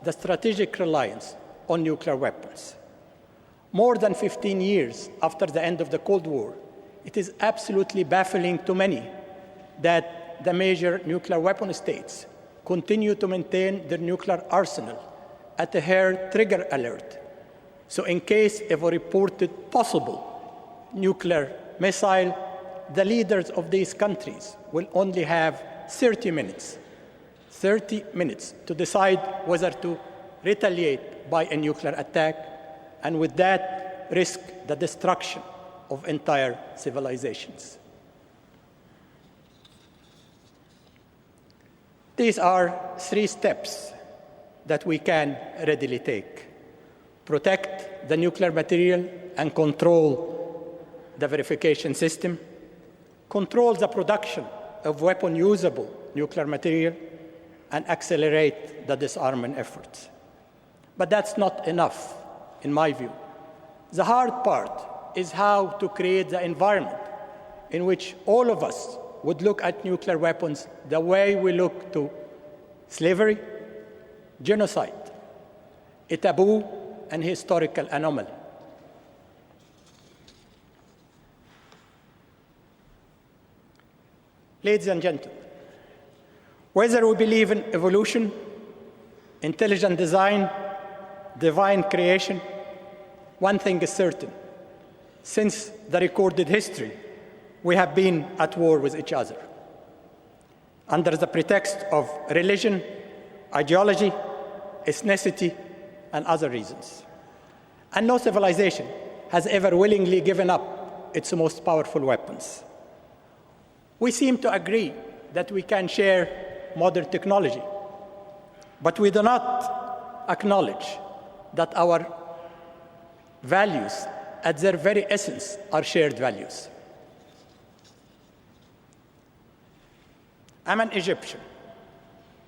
the strategic reliance on nuclear weapons. More than 15 years after the end of the Cold War, it is absolutely baffling to many that the major nuclear weapon states continue to maintain their nuclear arsenal at a hair trigger alert. So in case of a reported possible nuclear missile, the leaders of these countries will only have 30 minutes to decide whether to retaliate by a nuclear attack, and with that risk the destruction of entire civilizations. These are 3 steps that we can readily take: protect the nuclear material and control the verification system, control the production of weapon-usable nuclear material, and accelerate the disarmament efforts. But that's not enough, in my view. The hard part is how to create the environment in which all of us would look at nuclear weapons the way we look to slavery, genocide, a taboo and historical anomaly. Ladies and gentlemen, whether we believe in evolution, intelligent design, divine creation, one thing is certain: since the recorded history, we have been at war with each other, under the pretext of religion, ideology, ethnicity, and other reasons. And no civilization has ever willingly given up its most powerful weapons. We seem to agree that we can share modern technology, but we do not acknowledge that our values, at their very essence, are shared values. I'm an Egyptian,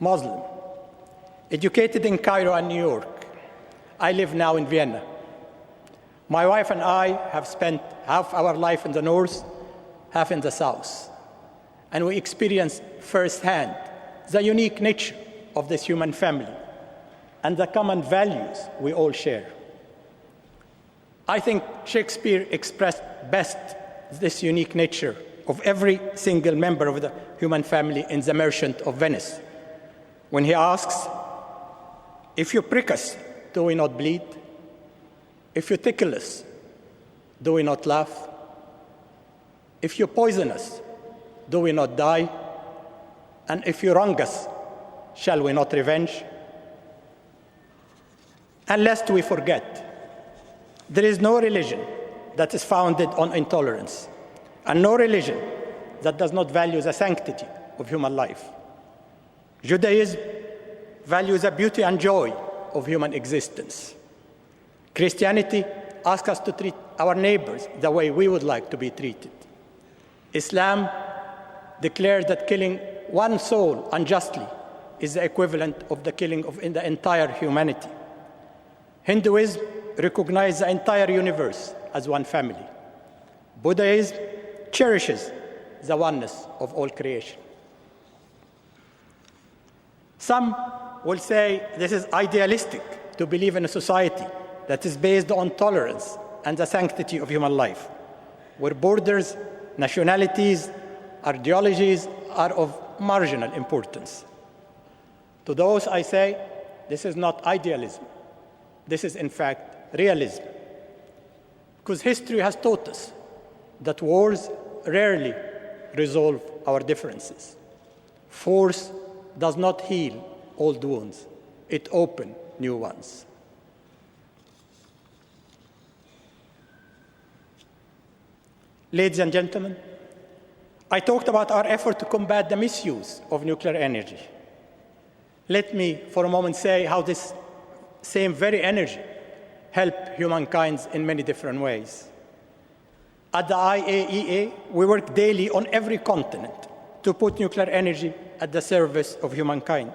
Muslim, educated in Cairo and New York. I live now in Vienna. My wife and I have spent half our life in the north, half in the south, and we experienced firsthand the unique nature of this human family and the common values we all share. I think Shakespeare expressed best this unique nature of every single member of the human family in The Merchant of Venice, when he asks, "If you prick us, do we not bleed? If you tickle us, do we not laugh? If you poison us, do we not die? And if you wrong us, shall we not revenge?" And lest we forget, there is no religion that is founded on intolerance, and no religion that does not value the sanctity of human life. Judaism values the beauty and joy of human existence. Christianity asks us to treat our neighbors the way we would like to be treated. Islam declares that killing one soul unjustly is the equivalent of the killing of the entire humanity. Hinduism recognizes the entire universe as one family. Buddhism cherishes the oneness of all creation. Some will say this is idealistic to believe in a society that is based on tolerance and the sanctity of human life, where borders, nationalities, ideologies are of marginal importance. To those I say, this is not idealism. This is, in fact, realism. Because history has taught us that wars rarely resolve our differences. Force does not heal old wounds. It opens new ones. Ladies and gentlemen, I talked about our effort to combat the misuse of nuclear energy. Let me for a moment say how this same very energy helps humankind in many different ways. At the IAEA, we work daily on every continent to put nuclear energy at the service of humankind.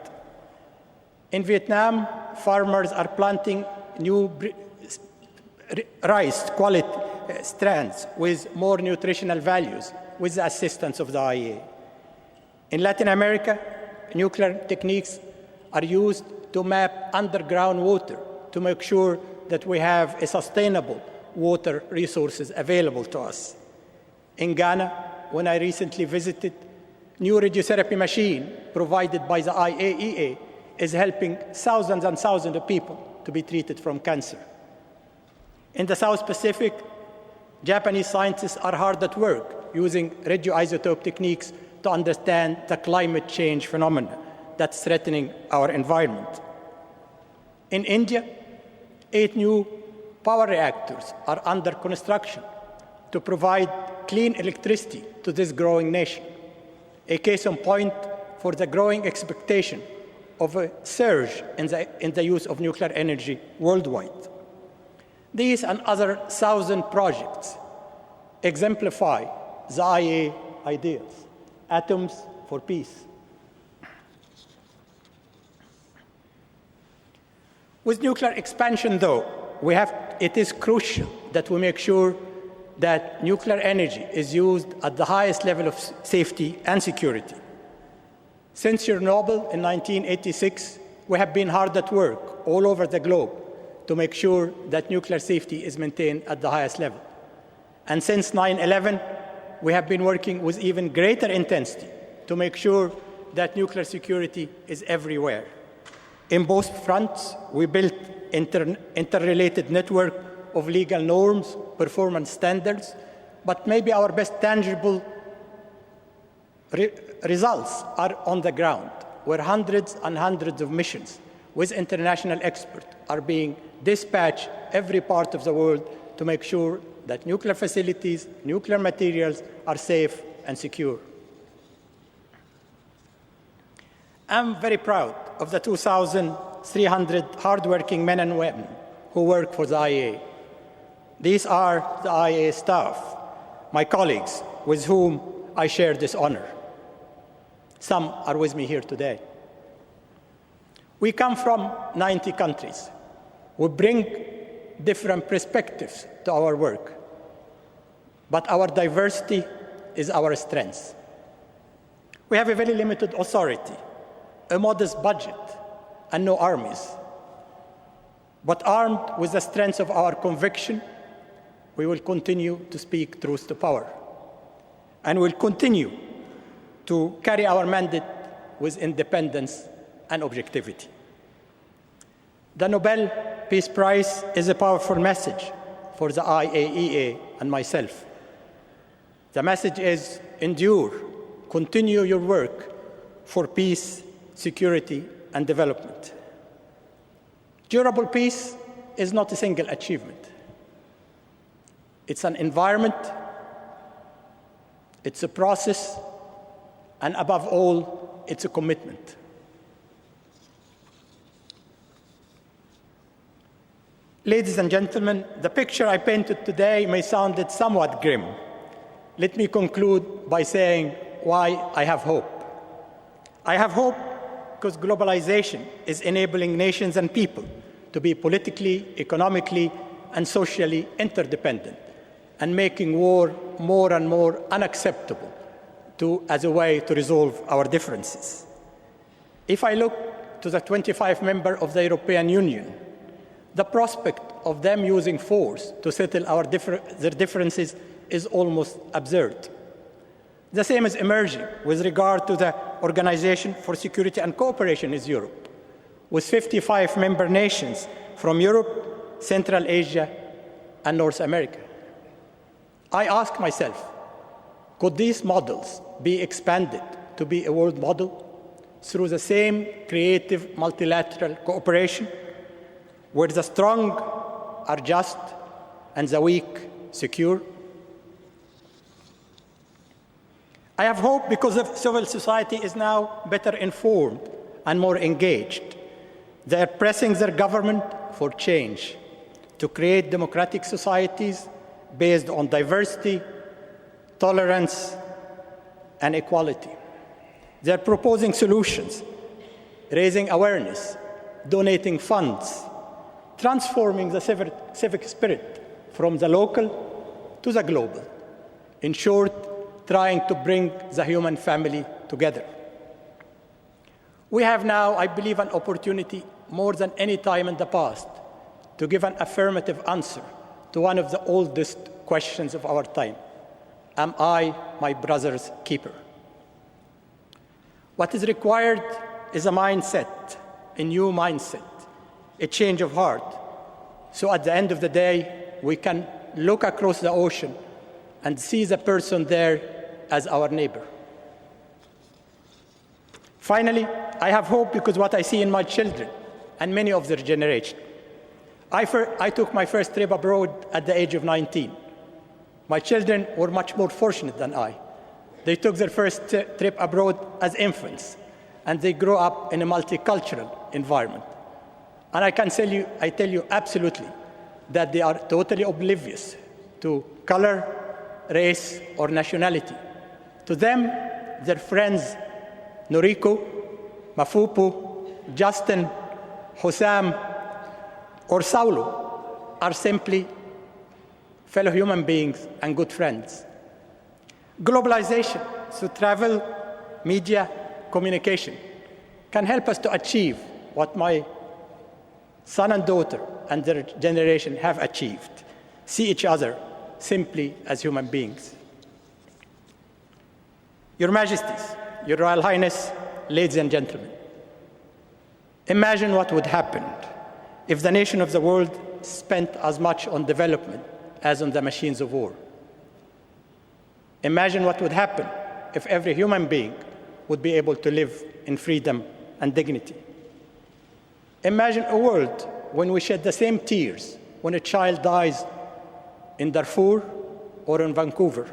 In Vietnam, farmers are planting new rice quality strands with more nutritional values with the assistance of the IAEA. In Latin America, nuclear techniques are used to map underground water to make sure that we have a sustainable water resources available to us. In Ghana, when I recently visited, new radiotherapy machine provided by the IAEA is helping thousands and thousands of people to be treated from cancer. In the South Pacific, Japanese scientists are hard at work using radioisotope techniques to understand the climate change phenomena that's threatening our environment. In India, 8 new power reactors are under construction to provide clean electricity to this growing nation, a case in point for the growing expectation of a surge in the use of nuclear energy worldwide. These and other 1,000 projects exemplify the IA ideals, atoms for peace. With nuclear expansion, though, it is crucial that we make sure that nuclear energy is used at the highest level of safety and security. Since Chernobyl in 1986, we have been hard at work all over the globe to make sure that nuclear safety is maintained at the highest level. And since 9/11, we have been working with even greater intensity to make sure that nuclear security is everywhere. In both fronts, we built interrelated network of legal norms, performance standards, but maybe our best tangible results are on the ground, where hundreds and hundreds of missions with international experts are being dispatched every part of the world to make sure that nuclear facilities, nuclear materials are safe and secure. I'm very proud of the 2,300 hardworking men and women who work for the IAEA. These are the IAEA staff, my colleagues, with whom I share this honor. Some are with me here today. We come from 90 countries. We bring different perspectives to our work, but our diversity is our strength. We have a very limited authority, a modest budget, and no armies. But armed with the strength of our conviction, we will continue to speak truth to power, and will continue to carry our mandate with independence and objectivity. The Nobel Peace Prize is a powerful message for the IAEA and myself. The message is endure, continue your work for peace, security, and development. Durable peace is not a single achievement. It's an environment, it's a process, and above all, it's a commitment. Ladies and gentlemen, the picture I painted today may sound somewhat grim. Let me conclude by saying why I have hope. I have hope because globalization is enabling nations and people to be politically, economically, and socially interdependent, and making war more and more unacceptable as a way to resolve our differences. If I look to the 25 members of the European Union, the prospect of them using force to settle their differences is almost absurd. The same is emerging with regard to the Organization for Security and Cooperation in Europe, with 55 member nations from Europe, Central Asia, and North America. I ask myself, could these models be expanded to be a world model through the same creative multilateral cooperation, where the strong are just and the weak secure? I have hope because civil society is now better informed and more engaged. They are pressing their government for change, to create democratic societies based on diversity, tolerance, and equality. They are proposing solutions, raising awareness, donating funds, transforming the civic spirit from the local to the global. In short, trying to bring the human family together. We have now, I believe, an opportunity more than any time in the past to give an affirmative answer to one of the oldest questions of our time. Am I my brother's keeper? What is required is a mindset, a new mindset, a change of heart. So at the end of the day, we can look across the ocean and see the person there as our neighbor. Finally, I have hope because what I see in my children and many of their generation. I took my first trip abroad at the age of 19. My children were much more fortunate than I. They took their first trip abroad as infants, and they grew up in a multicultural environment. And I tell you absolutely that they are totally oblivious to color, race, or nationality. To them, their friends, Noriko, Mafupu, Justin, Hussam, or Saulo are simply fellow human beings and good friends. Globalization, through travel, media, communication, can help us to achieve what my son and daughter and their generation have achieved. See each other simply as human beings. Your Majesties, Your Royal Highness, ladies and gentlemen, imagine what would happen if the nation of the world spent as much on development as on the machines of war. Imagine what would happen if every human being would be able to live in freedom and dignity. Imagine a world when we shed the same tears when a child dies in Darfur or in Vancouver.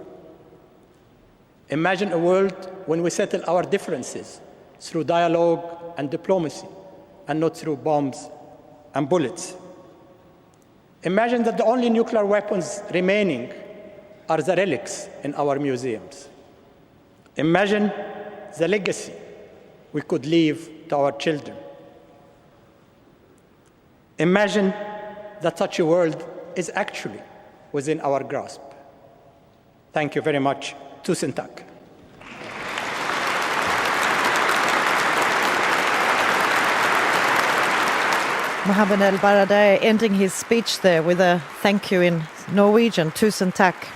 Imagine a world when we settle our differences through dialogue and diplomacy and not through bombs and bullets. Imagine that the only nuclear weapons remaining are the relics in our museums. Imagine the legacy we could leave to our children. Imagine that such a world is actually within our grasp. Thank you very much. Tusen tack. Mohammed El-Barradei ending his speech there with a thank you in Norwegian, Tusen tack.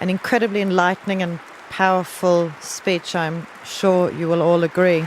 An incredibly enlightening and powerful speech, I'm sure you will all agree.